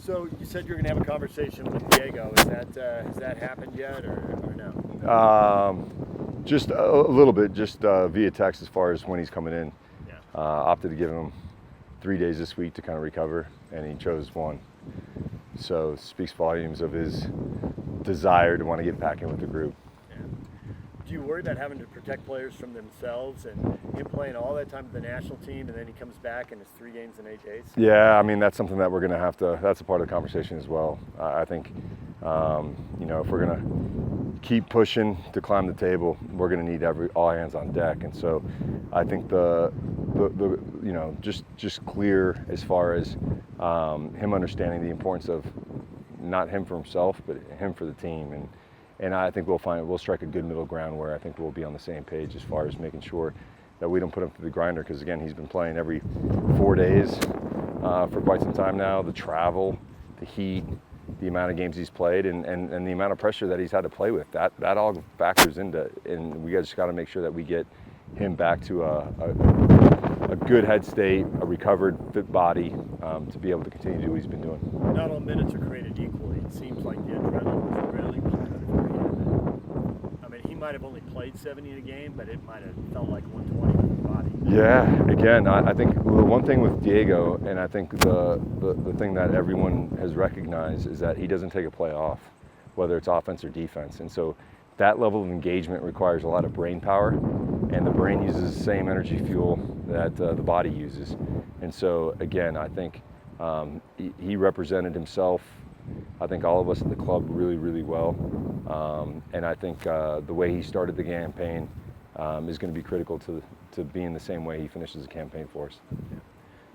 So you said you're going to have a conversation with Diego. Has that happened yet, or no? Just a little bit, just via text as far as when he's coming in. Yeah. Opted to give him 3 days this week to kind of recover, and he chose 1. So it speaks volumes of his desire to want to get back in with the group. Yeah. Do you worry about having to protect players from themselves and him playing all that time with the national team, and then he comes back and it's 3 games in 8 days? Yeah, I mean, that's something that we're going to have to, that's a part of the conversation as well. I think, if we're going to keep pushing to climb the table, we're going to need all hands on deck. And so I think just clear as far as him understanding the importance of not him for himself, but him for the team. And I think we'll strike a good middle ground where I think we'll be on the same page as far as making sure that we don't put him through the grinder, because again, he's been playing every 4 days for quite some time now. The travel, the heat, the amount of games he's played, and the amount of pressure that he's had to play with, that all factors into, and we just got to make sure that we get him back to a good head state, a recovered, fit body, to be able to continue to do what he's been doing. Not all minutes are created equally. It seems like the adrenaline was really planted for him. I mean, he might have only played 70 in a game, but it might have felt like 120 for the body. Yeah, again, I think the one thing with Diego, and I think the thing that everyone has recognized, is that he doesn't take a play off, whether it's offense or defense. And so that level of engagement requires a lot of brain power, and the brain uses the same energy fuel that the body uses. And so again, I think he represented himself, I think all of us at the club, really, really well. And I think the way he started the campaign is going to be critical to being the same way he finishes the campaign for us. Yeah.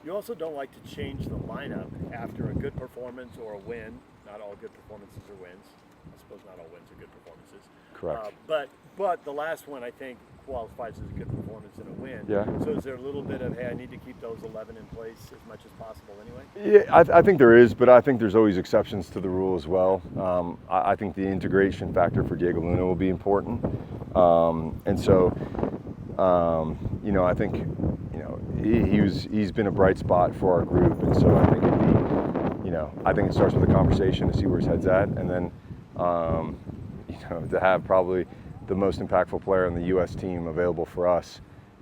You also don't like to change the lineup after a good performance or a win. Not all good performances are wins. I suppose not all wins are good performances. Correct. But the last one, I think, qualifies as a good performance and a win. Yeah. So is there a little bit of, hey, I need to keep those 11 in place as much as possible anyway? Yeah, I think there is, but I think there's always exceptions to the rule as well. I think the integration factor for Diego Luna will be important. And so, I think, he's been a bright spot for our group. And so I think I think it starts with a conversation to see where his head's at. And then, to have probably the most impactful player on the U.S. team available for us,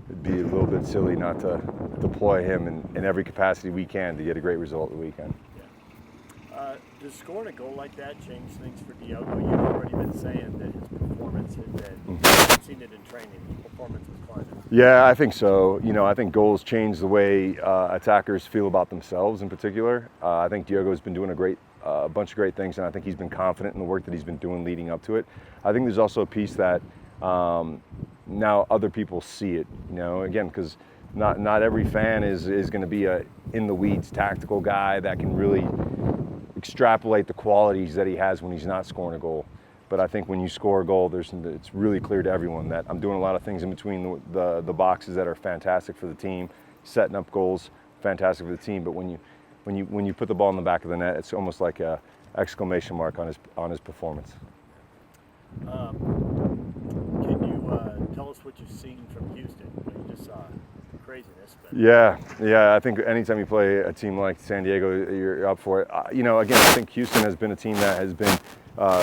it'd be a little bit silly not to deploy him in every capacity we can to get a great result the weekend. Yeah. Does scoring a goal like that change things for Diego? You've already been saying that his performance had been, I've seen it in training, his performance was climbing. Yeah, I think so. I think goals change the way attackers feel about themselves in particular. I think Diego's been doing a bunch of great things, and I think he's been confident in the work that he's been doing leading up to it. I think there's also a piece that now other people see it, again, because not every fan is going to be a in the weeds tactical guy that can really extrapolate the qualities that he has when he's not scoring a goal. But I think when you score a goal, it's really clear to everyone that I'm doing a lot of things in between the boxes that are fantastic for the team, setting up goals, fantastic for the team. But when you put the ball in the back of the net, it's almost like a exclamation mark on his performance. Can you tell us what you've seen from Houston? You just saw craziness. But. Yeah. I think anytime you play a team like San Diego, you're up for it. Again, I think Houston has been a team that has been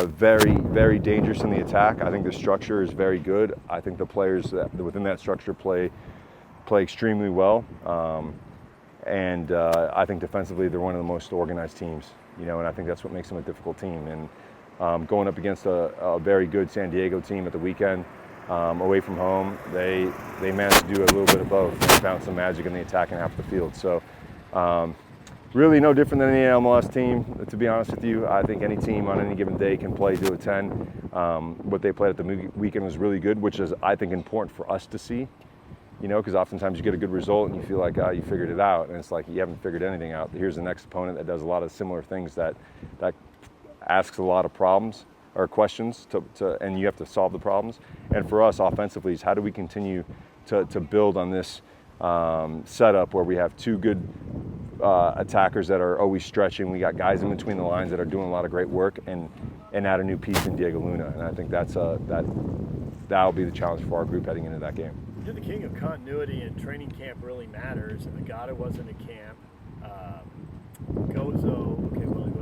very, very dangerous in the attack. I think the structure is very good. I think the players that within that structure play extremely well. And I think defensively they're one of the most organized teams, and I think that's what makes them a difficult team. And going up against a very good San Diego team at the weekend, away from home, they managed to do a little bit of both. They found some magic in the attacking half of the field. So really no different than any MLS team, to be honest with you. I think any team on any given day can play to a 10. What they played at the weekend was really good, which is, I think, important for us to see. Because oftentimes you get a good result and you feel like, you figured it out. And it's like, you haven't figured anything out. Here's the next opponent that does a lot of similar things that asks a lot of problems or questions and you have to solve the problems. And for us offensively is how do we continue to build on this setup where we have two good attackers that are always stretching. We got guys in between the lines that are doing a lot of great work and add a new piece in Diego Luna. And I think that'll be the challenge for our group heading into that game. You're the king of continuity, and training camp really matters. And Agata wasn't at camp. Gozo, okay, well, he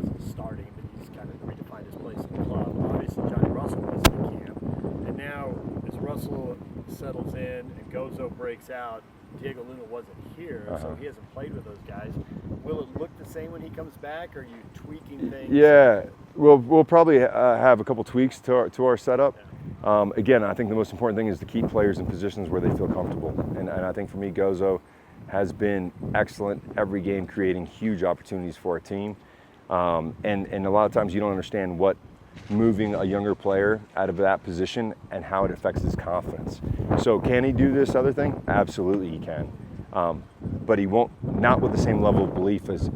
settles in and Gozo breaks out, Diego Luna wasn't here, so he hasn't played with those guys. Will it look the same when he comes back? Or are you tweaking things? Yeah, we'll probably have a couple tweaks to our setup. Again, I think the most important thing is to keep players in positions where they feel comfortable. And I think for me, Gozo has been excellent every game, creating huge opportunities for our team. And a lot of times you don't understand what moving a younger player out of that position and how it affects his confidence. So can he do this other thing? Absolutely he can. But he won't, not with the same level of belief as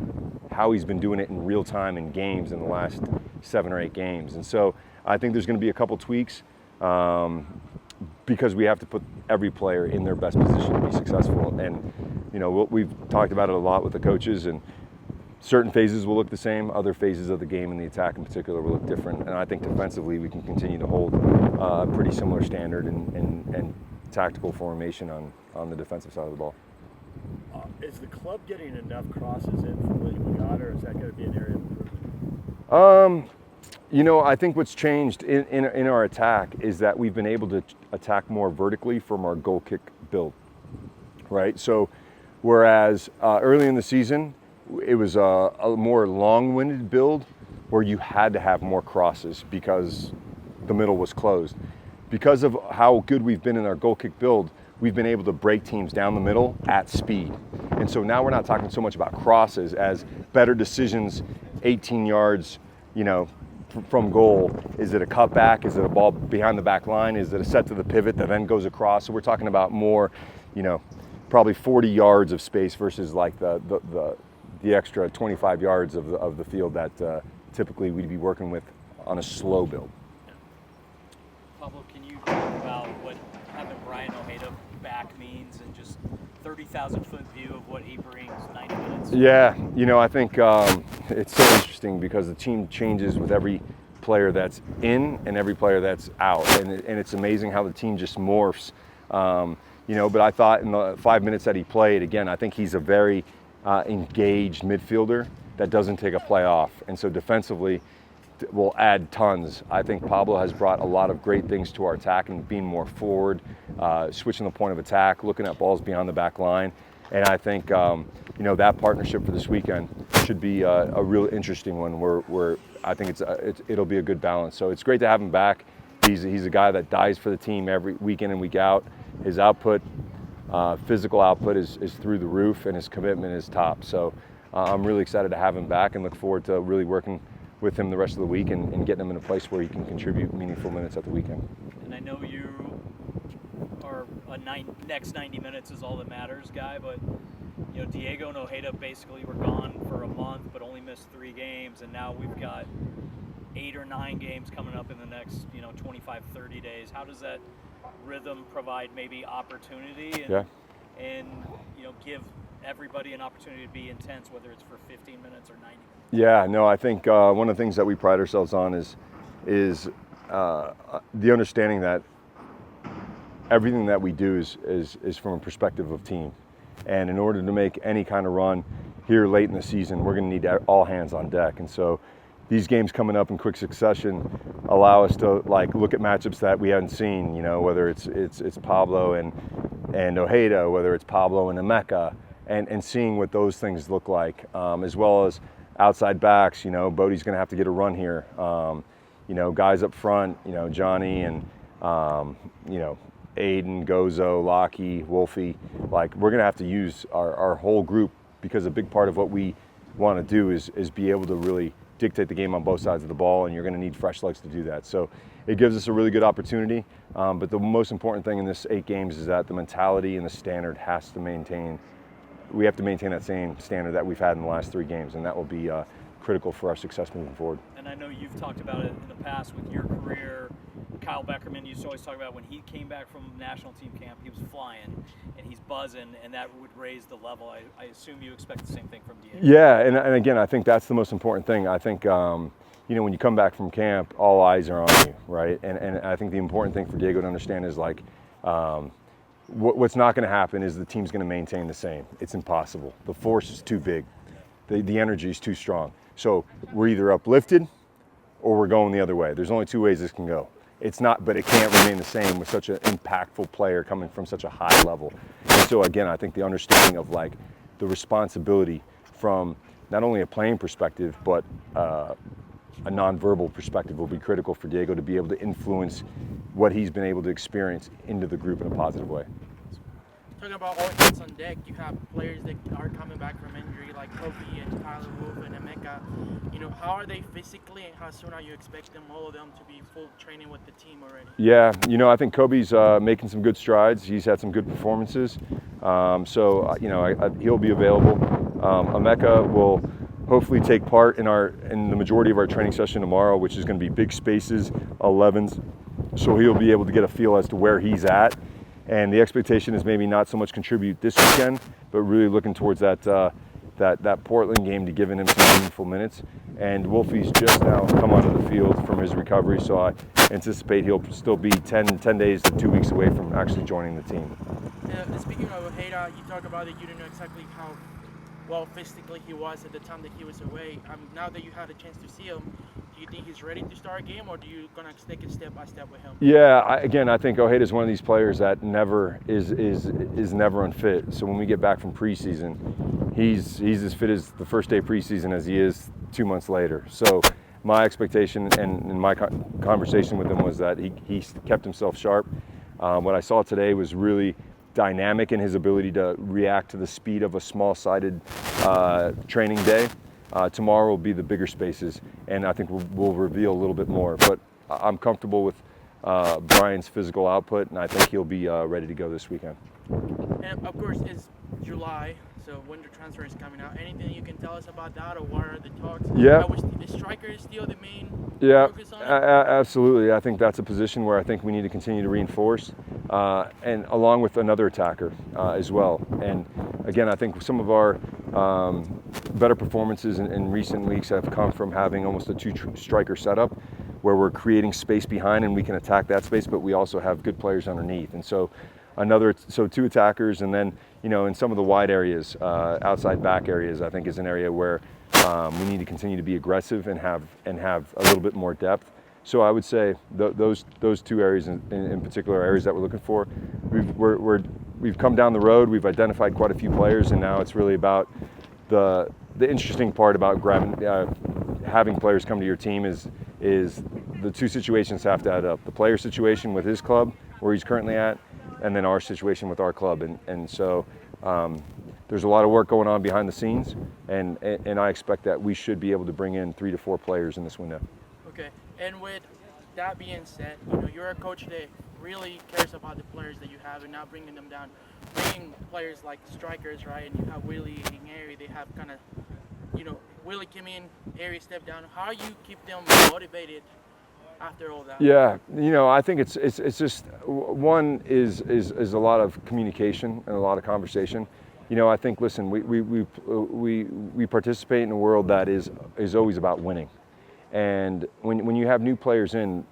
how he's been doing it in real time in games in the last 7 or 8 games. And so I think there's going to be a couple tweaks because we have to put every player in their best position to be successful. And, you know, we've talked about it a lot with the coaches, and certain phases will look the same, other phases of the game and the attack in particular will look different. And I think defensively we can continue to hold a pretty similar standard and tactical formation on the defensive side of the ball. Is the club getting enough crosses in for William Agata, or is that going to be an area of improvement? You know, I think what's changed in our attack is that we've been able to attack more vertically from our goal kick build, right? So whereas early in the season, it was a more long-winded build where you had to have more crosses because the middle was closed. Because of how good we've been in our goal kick build, we've been able to break teams down the middle at speed. And so now we're not talking so much about crosses as better decisions 18 yards, you know, from goal. Is it a cutback? Is it a ball behind the back line? Is it a set to the pivot that then goes across? So we're talking about more, you know, probably 40 yards of space versus like the extra 25 yards of the field that typically we'd be working with on a slow build. Pablo, can you talk about what having Brian Ojeda back means and just 30,000-foot view of what he brings 90 minutes? Yeah, you know, I think it's so interesting because the team changes with every player that's in and every player that's out. And it's amazing how the team just morphs. You know, but I thought in the 5 minutes that he played, again, I think he's a very engaged midfielder that doesn't take a play off. And so defensively will add tons. I think Pablo has brought a lot of great things to our attack and being more forward, switching the point of attack, looking at balls beyond the back line. And I think, you know, that partnership for this weekend should be a real interesting one where I think it'll be a good balance. So it's great to have him back. He's a guy that dies for the team every week in and week out. His output, physical output is through the roof, and his commitment is top. So I'm really excited to have him back and look forward to really working with him the rest of the week and getting him in a place where he can contribute meaningful minutes at the weekend. And I know you are next 90 minutes is all that matters guy, but you know, Diego and Ojeda basically were gone for a month but only missed 3 games, and now we've got 8 or 9 games coming up in the next, you know, 25-30 days. How does that rhythm provide maybe opportunity and you know, give everybody an opportunity to be intense, whether it's for 15 minutes or 90 minutes? Yeah, no, I think one of the things that we pride ourselves on is the understanding that everything that we do is from a perspective of team. And in order to make any kind of run here late in the season, we're going to need all hands on deck. And so these games coming up in quick succession allow us to like look at matchups that we haven't seen, you know, whether it's Pablo and Ojeda, whether it's Pablo and Emeka, and seeing what those things look like, as well as outside backs. You know, Bodie's going to have to get a run here. You know, guys up front, you know, Johnny and, you know, Aiden, Gozo, Lockie, Wolfie, like we're going to have to use our whole group, because a big part of what we want to do is be able to really dictate the game on both sides of the ball, and you're going to need fresh legs to do that. So it gives us a really good opportunity, but the most important thing in this 8 games is that the mentality and the standard has to maintain. We have to maintain that same standard that we've had in the last 3 games, and that will be critical for our success moving forward. And I know you've talked about it in the past with your career. Kyle Beckerman used to always talk about when he came back from national team camp, he was flying and he's buzzing, and that would raise the level. I assume you expect the same thing from Diego. Yeah, and again, I think that's the most important thing. I think, you know, when you come back from camp, all eyes are on you, right? And I think the important thing for Diego to understand is like, what's not going to happen is the team's going to maintain the same. It's impossible. The force is too big. The energy is too strong. So we're either uplifted or we're going the other way. There's only 2 ways this can go. It's not, but it can't remain the same with such an impactful player coming from such a high level. And so again, I think the understanding of like the responsibility from not only a playing perspective, but a nonverbal perspective will be critical for Diego to be able to influence what he's been able to experience into the group in a positive way. Talking about all hands on deck, you have players that are coming back from injury like Kobe and Tyler Wolf and Emeka. How are they physically and how soon are you expecting all of them to be full training with the team already? Yeah, I think Kobe's making some good strides. He's had some good performances. He'll be available. Emeka will hopefully take part in the majority of our training session tomorrow, which is going to be big spaces, 11s. So he'll be able to get a feel as to where he's at. And the expectation is maybe not so much contribute this weekend, but really looking towards that Portland game to giving him some meaningful minutes. And Wolfie's just now come onto the field from his recovery, so I anticipate he'll still be 10 days to 2 weeks away from actually joining the team. Speaking of Ojeda, you talk about it, you didn't know exactly how well physically he was at the time that he was away. Now that you had a chance to see him, do you think he's ready to start a game, or do you gonna take it step by step with him? Yeah, I think Ojeda is one of these players that never is never unfit. So when we get back from preseason, he's as fit as the first day of preseason as he is 2 months later. So my expectation and my conversation with him was that he kept himself sharp. What I saw today was really dynamic in his ability to react to the speed of a small-sided training day. Tomorrow will be the bigger spaces, and I think we'll reveal a little bit more. But I'm comfortable with Brian's physical output, and I think he'll be ready to go this weekend. And of course, it's July, so winter transfer is coming out. Anything you can tell us about that, or what are the talks? Yeah. The striker is still the main focus on it? Absolutely. I think that's a position where I think we need to continue to reinforce, and along with another attacker as well. And again, I think some of our better performances in recent weeks have come from having almost a two-striker setup, where we're creating space behind and we can attack that space, but we also have good players underneath. And so two attackers, and then in some of the wide areas, outside back areas, I think is an area where we need to continue to be aggressive and have a little bit more depth. So I would say those two areas in particular are areas that we're looking for. We've come down the road. We've identified quite a few players, and now it's really about the interesting part about having players come to your team is the two situations have to add up. The player situation with his club, where he's currently at, and then our situation with our club. And so there's a lot of work going on behind the scenes, and I expect that we should be able to bring in 3 to 4 players in this window. Okay, and with that being said, you're a coach that really cares about the players that you have and not bringing them down. Bringing players like strikers, right, and you have Willie and Ari, they have kind of, Willie came in, Ari stepped down. How you keep them motivated after all that? Yeah, I think it's just one is a lot of communication and a lot of conversation. I think, listen, we participate in a world that is always about winning, and when you have new players in,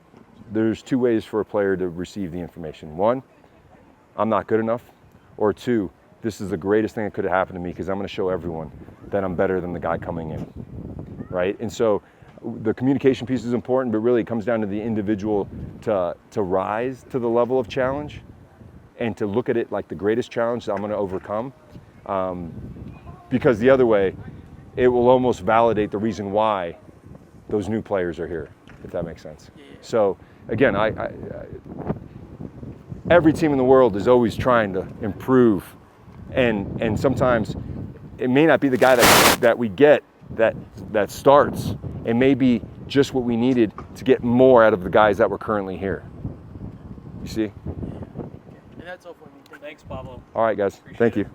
there's 2 ways for a player to receive the information. 1, I'm not good enough, or 2, this is the greatest thing that could have happened to me because I'm going to show everyone that I'm better than the guy coming in, right? And so the communication piece is important, but really it comes down to the individual to rise to the level of challenge and to look at it like the greatest challenge that I'm going to overcome. Because the other way, it will almost validate the reason why those new players are here, if that makes sense. Yeah. So again, every team in the world is always trying to improve, and sometimes it may not be the guy that we get that starts. It may be just what we needed to get more out of the guys that were currently here. You see? And that's all for me. Thanks, Pablo. All right, guys. Thank you.